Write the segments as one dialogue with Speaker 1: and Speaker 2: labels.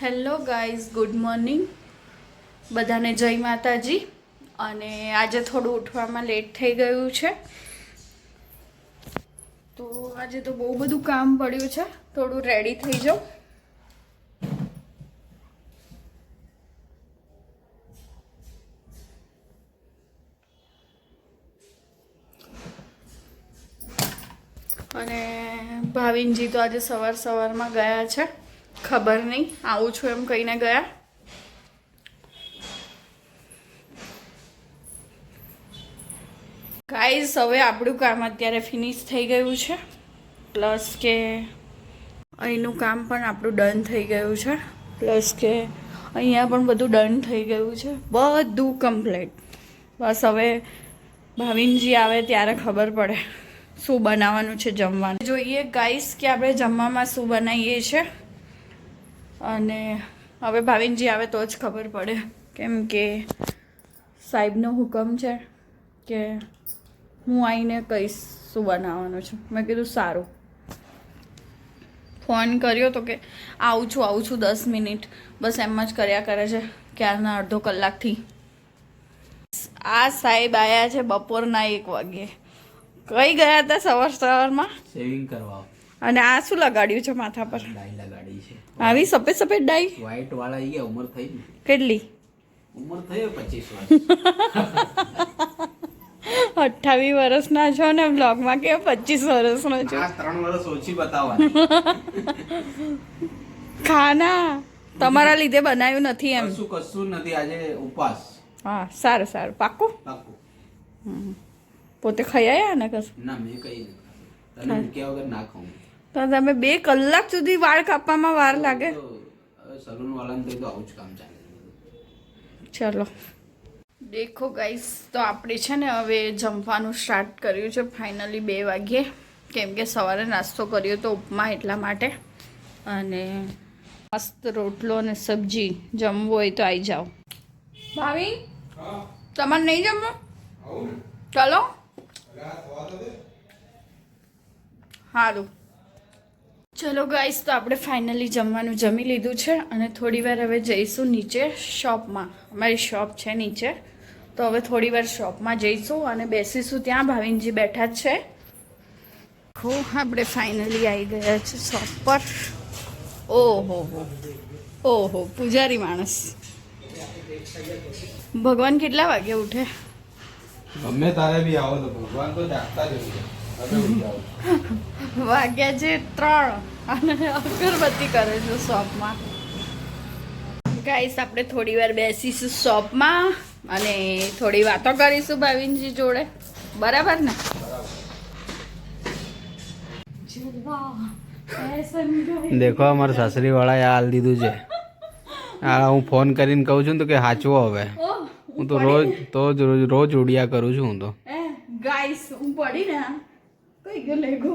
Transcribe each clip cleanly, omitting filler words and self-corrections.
Speaker 1: Hello guys, good morning બધાને. જય માતાજી. અને આજે થોડું ઉઠવામાં લેટ થઈ ગયું છે, તો આજે તો બહુ બધું કામ પડ્યું છે. થોડું રેડી થઈ જાઉં. અને ભાવિનજી તો આજે સવારમાં ગયા છે, ખબર નહીં, આવું છું એમ કહીને ગયા. ગાઈઝ, હવે આપણું કામ અત્યારે ફિનિશ થઈ ગયું છે, પ્લસ કે અહીંનું કામ પણ આપણું ડન થઈ ગયું છે, પ્લસ કે અહીંયા પણ બધું ડન થઈ ગયું છે, બધું કમ્પ્લીટ. બસ હવે ભાવિનજી આવે ત્યારે ખબર પડે શું બનાવવાનું છે જમવાનું. જોઈએ ગાઈસ કે આપણે જમવામાં શું બનાવીએ છીએ, અને હવે ભાવિનજી આવે તો જ ખબર પડે, કેમ કે સાહેબનો હુકમ છે કે હું આવીને કહીશ શું બનાવવાનું છે. મેં કીધું સારું. ફોન કર્યો તો કે આવું છું 10 મિનિટ, બસ એમ જ કર્યા કરે છે ક્યારના અડધો કલાકથી. આ સાહેબ આવ્યા છે બપોરના 1 વાગે. કઈ ગયા હતા સવારમાં
Speaker 2: શેવિંગ કરવા.
Speaker 1: અને આ શું લગાડ્યું છે માથા પર?
Speaker 2: ડાઈ લગાડી છે.
Speaker 1: આવી સફેદ ડાઈ.
Speaker 2: વ્હાઈટ વાળા આવી ગયા. ઉંમર થઈ ને?
Speaker 1: કેટલી
Speaker 2: ઉંમર થઈ 25 વર્ષ.
Speaker 1: 28 વર્ષના છો ને બ્લોગમાં કે 25 વર્ષનો છો?
Speaker 2: 3 વર્ષ ઓછી બતાવવાની.
Speaker 1: ખાના તમારા લીધે બનાવ્યું નથી એમ?
Speaker 2: કશું નથી, આજે ઉપવાસ.
Speaker 1: હા, સારું પાક્કું. પોતે ખાઈ આવ્યા ને કશું?
Speaker 2: ના, મેં કઈ નથી. તને મૂક્યા વગર ના ખાઉં.
Speaker 1: તો તમે 2 કલાક સુધી વાળ કાપવામાં વાર લાગે?
Speaker 2: હવે સલૂન વાળાને તો આવું જ કામ ચાલે.
Speaker 1: ચલો દેખો ગાઈસ, તો આપણે છે ને હવે જમવાનું સ્ટાર્ટ કર્યું છે ફાઇનલી 2 વાગ્યે, કેમ કે સવારે નાસ્તો કર્યો તો ઉપમા, એટલા માટે. અને મસ્ત રોટલો અને સબ્જી. જમવું હોય તો આવી જાઓ. ભાવી, તમારે નહીં જમવું? ચલો સારું. ચલો ગાઈસ, તો આપણે ફાઇનલી જમવાનું જમી લીધું છે, અને થોડી વાર હવે જઈશું નીચે શોપમાં. અમારી શોપ છે નીચે, તો હવે થોડી વાર શોપમાં જઈશું અને બેસીશું ત્યાં. ભાવિનજી બેઠા જ છે. આપણે ફાઇનલી આવી ગયા છે શોપ પર. ઓહો, પૂજારી માણસ. ભગવાન કેટલા વાગે ઉઠે?
Speaker 2: ગમે તારે બી આવો તો ભગવાન તો જાગતા જ હોય.
Speaker 1: વાગ્યા છે 3 અને અગરબત્તી કરે છે શોપમાં. ગાઈસ, આપણે થોડી વાર બેસીશું શોપમાં અને થોડી વાતો કરીશું ભાવિનજી જોડે. બરાબર ને?
Speaker 2: દેખો, અમારા સાસરી વાળાએ હાલ દીધું છે. હા, હું ફોન કરીને કહું છું તો કે સાચવો. હવે હું તો રોજ ઉડિયા કરું છું. હું તો
Speaker 1: ગાઈસ, હું પડી ને કઈ ગયો લેગો.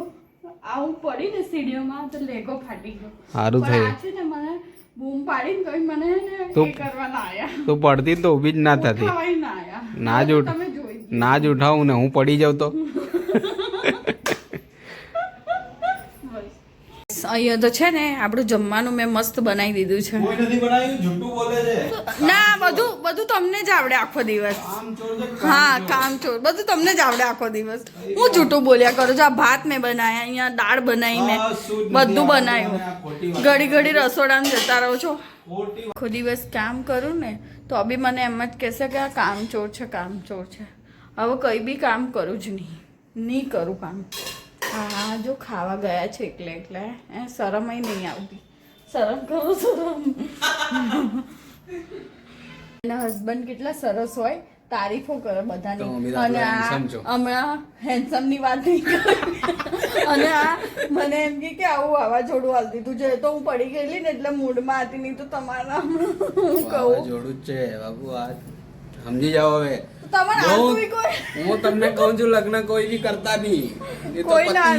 Speaker 1: હું પડી ને સીડીઓમાં તો લેગો ફાટી ગયો.
Speaker 2: સારું થયું.
Speaker 1: છે ને મને બૂમ પાડીને કોઈ મને કરવા ના આયા.
Speaker 2: તું પડતી તો ઊભી જ ના થતી. ના જ ઉઠાવું ને હું પડી જાઉં તો.
Speaker 1: અહીંયા તો છે ને આપણું જમવાનું મેં મસ્ત બનાવી દીધું છે.
Speaker 2: કોઈ નથી બનાવ્યું, જૂઠું બોલે છે.
Speaker 1: ના, બધું તમને જ આવડે આખો દિવસ. હા, કામચોર. બધું તમને જ આવડે આખો દિવસ. હું જૂઠું બોલ્યા કરું છું. આ ભાત મેં બનાવ્યા, અહીંયા દાળ બનાવી મેં, બધું બનાવ્યું. ઘડી રસોડામાં જતા રહો છો. આખો દિવસ કામ કરું ને તો બી મને એમ જ કહેશે કે આ કામચોર છે. હવે કંઈ બી કામ કરું જ નહીં કરું કામ. હા, જો ખાવા ગયા છે એટલે શરમ નહીં આવતી. શરમ કરો, શરમ. એના હસબન્ડ કેટલા સરસ હોય, તારીફો કરે બધાની. અને હમણાં હેન્ડસમ ની વાત નહીં કરે. અને આ મને એમ કે આવું વાવાઝોડું હાલ દીધું છે, તો હું પડી ગયેલી ને એટલે મૂડમાં હતી. નહીં તો તમારા હું કહું
Speaker 2: જોડું જ છે બાબુ. આ સમજી જાઓ હવે. હું તમને કહું છું, લગ્ન કોઈ બી કરતા નહીં. કોઈ ના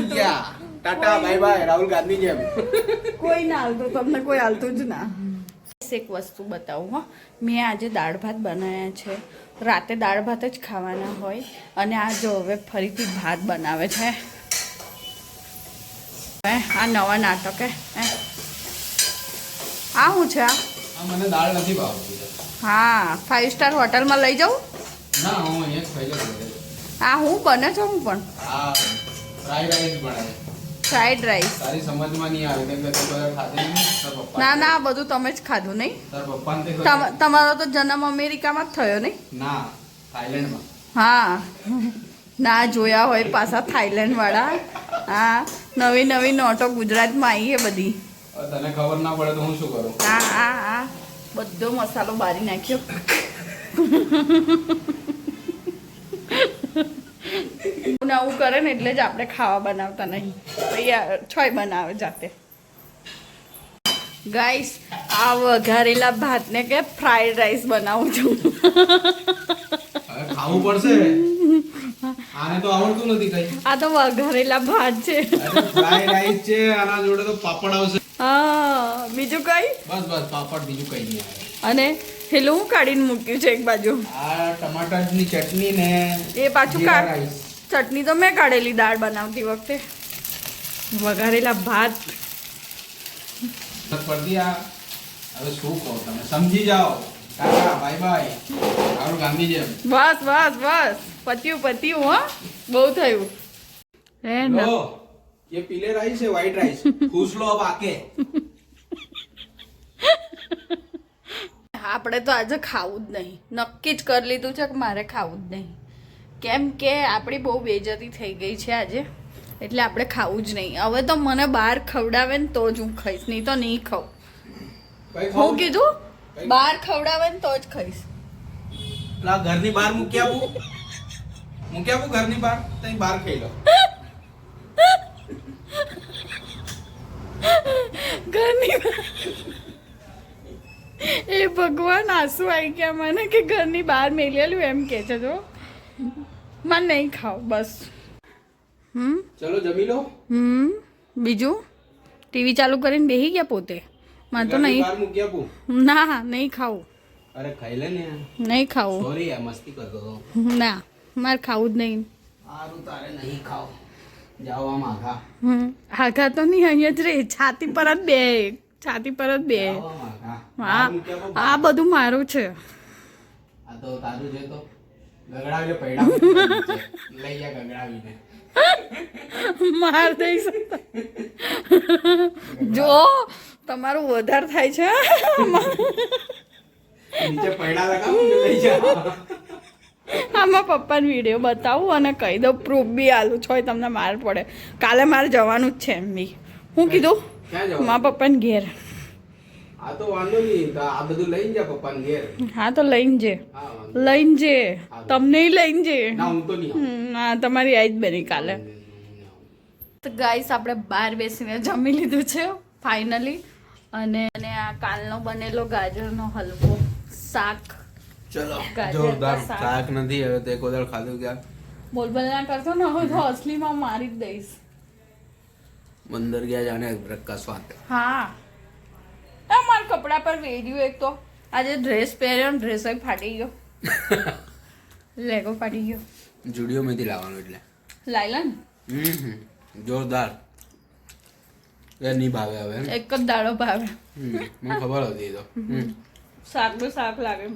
Speaker 2: ટાટા બાય બાય, રાહુલ ગાંધી જેમ.
Speaker 1: કોઈ ના હાલતું, તમને કોઈ હાલતું જ ના. એક વસ્તુ બતાવું. હા, મેં આજે દાળ ભાત બનાવ્યા છે. રાતે દાળ ભાત જ ખાવાના હોય, અને આ જો હવે ફરીથી ભાત બનાવે છે. આ નવા નાટક હે. આ આ શું છે આ?
Speaker 2: મને દાળ નથી ભાવતી.
Speaker 1: હા 5 સ્ટાર હોટલમાં લઈ જાઉં?
Speaker 2: ના હું અહીંયા જ ખાઈ લઉં.
Speaker 1: આ હું બને છે હું પણ
Speaker 2: હા ફ્રાઈડ રાઈસ બનાવે.
Speaker 1: Fried rice.
Speaker 2: તારી સમજમાં નહીં આવે કેમ કે તું બધા ખાતી નહીં. તાર પપ્પા
Speaker 1: ના ના આ બધું તમે જ ખાધું નહીં?
Speaker 2: તાર પપ્પાને તે
Speaker 1: તમારો તો જન્મ અમેરિકામાં જ થયો નહીં?
Speaker 2: ના થાઈલેન્ડમાં.
Speaker 1: હા ના જોયા હોય પાછા થાઈલેન્ડ વાળા. હા નવી નવી નોટો ગુજરાતમાં આવી છે બધી.
Speaker 2: હવે તને ખબર ના પડે તો હું શું કરું?
Speaker 1: હા હા હા બધો મસાલો બારી નાખ્યો. આવું કરે ને એટલે જ આપણે ખાવા બનાવતા નહીં. છોય બનાવે જાતે. ગાઈસ આ વઘારેલા ભાતને કે ફ્રાઈડ રાઈસ બનાવું છું.
Speaker 2: હવે ખાવું પડશે. આને તો આવડતું નથી કઈ.
Speaker 1: આ તો વઘારેલા ભાત છે.
Speaker 2: ફ્રાઈડ રાઈસ છે. આના જોડે તો પાપડ આવશે.
Speaker 1: હા બીજું કઈ?
Speaker 2: બસ બસ પાપડ બીજું કઈ નહીં આવે.
Speaker 1: અને હેલું હું કાઢીને મૂક્યું છે એક બાજુ.
Speaker 2: આ ટમાટરની ચટણી ને
Speaker 1: એ પાછું
Speaker 2: જીરા રાઈસ.
Speaker 1: ચટણી તો મેં કાઢેલી દાળ બનાવતી વખતે. વઘારેલા ભાત
Speaker 2: પડતી આ. હવે શું કહો તમે સમજી જાઓ. Tata bye bye. રાહુલ ગાંધી જેમ.
Speaker 1: બસ બસ બસ પત્યું હો બહુ થયું. હે ને
Speaker 2: લો ये पीले राइस है व्हाइट राइस. पूछ लो अब आके.
Speaker 1: આપણે તો આજે ખાવું જ નહીં. નક્કી જ કરી લીધું છે કે મારે ખાવું જ નહીં. કેમ કે આપણી બહુ બેઇજ્જતી થઈ ગઈ છે આજે એટલે આપણે ખાવું જ નહીં. હવે તો મને બહાર ખવડાવે ને તો જ હું ખાઈશ નહીં તો નહીં ખાઉં. હું કીધું બહાર ખવડાવે ને તો જ ખાઈશ.
Speaker 2: લા ઘરની બહાર મૂકી આપું ઘરની બહાર તઈ બહાર ખાઈ લો.
Speaker 1: ઘરની એ ભગવાન આંસુ આવી ગયા મને કે ઘરની બહાર મેલેલું એમ કે છે. તો મને નહીં ખાવ બસ.
Speaker 2: ચલો જમી લો.
Speaker 1: બીજું ટીવી ચાલુ કરીને બેસી ગયા પોતે. મને તો નહીં.
Speaker 2: બહાર મૂકી આપું.
Speaker 1: ના નહીં ખાવું.
Speaker 2: અરે ખાઈ લે ને.
Speaker 1: નહીં ખાવું.
Speaker 2: સોરી યાર મસ્તી કરતો તો.
Speaker 1: ના મારે ખાવું જ નહીં.
Speaker 2: સારું તારે નહીં ખાવ. જાઓ આમ આખા.
Speaker 1: આઘા તો નહીં અહીંયા જ રે. છાતી પર જ બે. છાતી પર જ બે.
Speaker 2: જાઓ આમ આખા.
Speaker 1: હા આ બધું મારું છે.
Speaker 2: આ તો તારું છે તો ગગડાવીને પૈડા લઈ જા ગગડાવીને.
Speaker 1: માર દઈશ. જો તમારું વધારે થાય છે.
Speaker 2: નીચે પૈડા લગાવું ને લઈ જા.
Speaker 1: આમાં પપ્પાને વિડીયો બતાવું અને કહી દઉં પ્રૂફ બી આલું છો તમને માર પડે. કાલે મારે જવાનું જ છે એમ બી. હું કીધું
Speaker 2: ક્યાં જવાનું?
Speaker 1: મારા પપ્પાને ઘેર.
Speaker 2: આ તો વાંધો નહીં. આ બધું લઈને જા પપ્પાને ઘેર.
Speaker 1: હા તો લઈને જે
Speaker 2: હા વાંધો
Speaker 1: લઈને જે તમને લઈને જે.
Speaker 2: ના હું તો નહીં.
Speaker 1: ના તમારી આઈ જ બની કાલે. તો ગાઈસ આપણે બહાર બેસીને જમી લીધું છે ફાઇનલી. અને આ કાલનો બનેલો ગાજરનો હલવો શાક.
Speaker 2: ચલો
Speaker 1: ગાજર
Speaker 2: જોરદાર
Speaker 1: કા શાક.
Speaker 2: શાક નથી હવે તો એક ઓદર ખાધું ક્યાં.
Speaker 1: બોલબોલ ના કરશો ને હવે તો અસલીમાં મારી જ દઈશ.
Speaker 2: અંદર ગયા જાણે અદરક કા સ્વાદ.
Speaker 1: હા મારા કપડા પર વેર્યું એક તો. આજે ડ્રેસ પહેર્યો ને ડ્રેસ ફાટી ગયો. લેગો ફાટી ગયો.
Speaker 2: જુડિયો માંથી લાવવાનું એટલે
Speaker 1: લાયલા ને
Speaker 2: જોરદાર. એ નહીં ભાવે હવે.
Speaker 1: એક જ દાડો ભાવે.
Speaker 2: મને ખબર હતી તો.
Speaker 1: શાક બી શાક લાગે.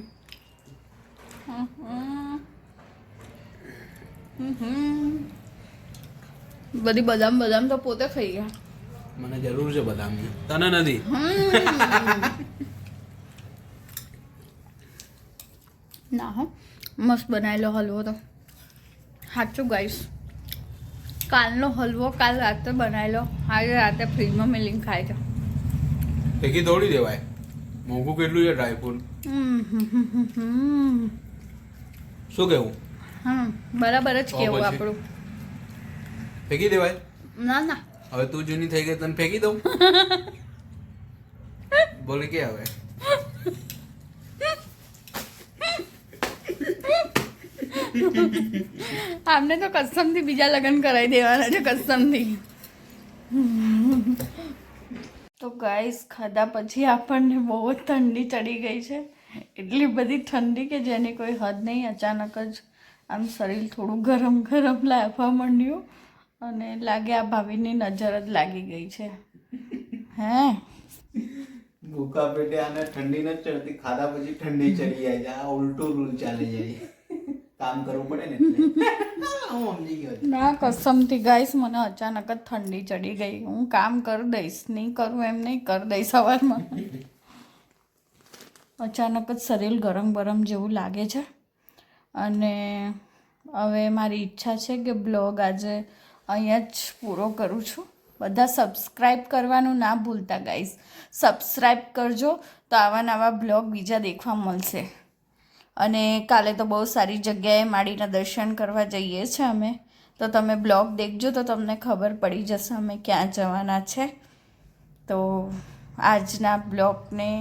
Speaker 1: બધી બદામ બદામ તો પોતે ખાઈ ગયા.
Speaker 2: મને જરૂર છે બદામની. તને નથી.
Speaker 1: ના હો મસ્ત બનાવેલો હલવો તો. સાચું ગાઈસ કાલનો હલવો કાલ રાતે બનાવેલો આજે રાતે ફ્રીજમાં મેલીને ખાય છે.
Speaker 2: ફેંકી દોડી દેવાય. મોંઘું કેટલું છે ડ્રાયફ્રૂટ. શું કેવું?
Speaker 1: બરાબર જ કેવું
Speaker 2: પછી?
Speaker 1: આપણું.
Speaker 2: ફેંકી દેવાય.
Speaker 1: ના ના
Speaker 2: હવે તું જૂની થઈ ગઈ તને ફેંકી દઉં. બોલે કે હવે
Speaker 1: આમને તો કસમથી બીજા લગ્ન કરાવી દેવાના છે કસમથી. તો ગાઈસ ખાધા પછી આપણને બહુ જ ઠંડી ચડી ગઈ છે. એટલી બધી ઠંડી કે જેની કોઈ હદ નહીં. અચાનક જ આમ શરીર થોડું ગરમ ગરમ લાગવા માંડ્યું અને લાગે આ ભાભીની નજર જ લાગી ગઈ છે. હે
Speaker 3: ભૂખા પેટે આને ઠંડી નથી ચડતી, ખાધા પછી ઠંડી ચડી જાય છે. આ ઉલટું રૂલ ચાલી જાય. કામ કરવું પડે ને એટલે હું સમજી ગયો.
Speaker 1: ના કસમથી ગાઈસ મને અચાનક જ ઠંડી ચડી ગઈ. હું કામ કરી દઈશ, નહીં કરું એમ નહીં, કરી દઈશ સવારમાં. અચાનક જ શરીર ગરમ ગરમ જેવું લાગે છે. અને હવે મારી ઈચ્છા છે કે બ્લોગ આજે અહીંયા જ પૂરો કરું છું. બધા સબસ્ક્રાઈબ કરવાનું ના ભૂલતા ગાઈસ. સબસ્ક્રાઈબ કરજો તો આવા નવા બ્લોગ બીજા દેખવા મળશે. અને કાલે તો બહુ સારી જગ્યાએ માડીના દર્શન કરવા જઈએ છીએ અમે. તો તમે બ્લોગ દેખજો તો તમને ખબર પડી જશે અમે ક્યાં જવાના છે. તો આજના બ્લોગને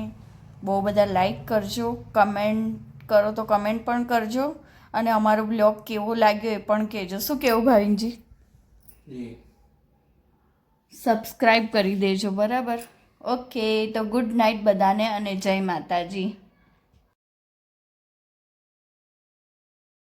Speaker 1: બહુ બધા લાઈક કરજો, કમેન્ટ કરો તો કમેન્ટ પણ કરજો. અને અમારો બ્લોગ કેવો લાગ્યો એ પણ કહેજો. શું કેવું ભાવિનજી? સબસ્ક્રાઈબ કરી દેજો બરાબર. ઓકે, તો ગુડ નાઇટ બધાને અને જય માતાજી.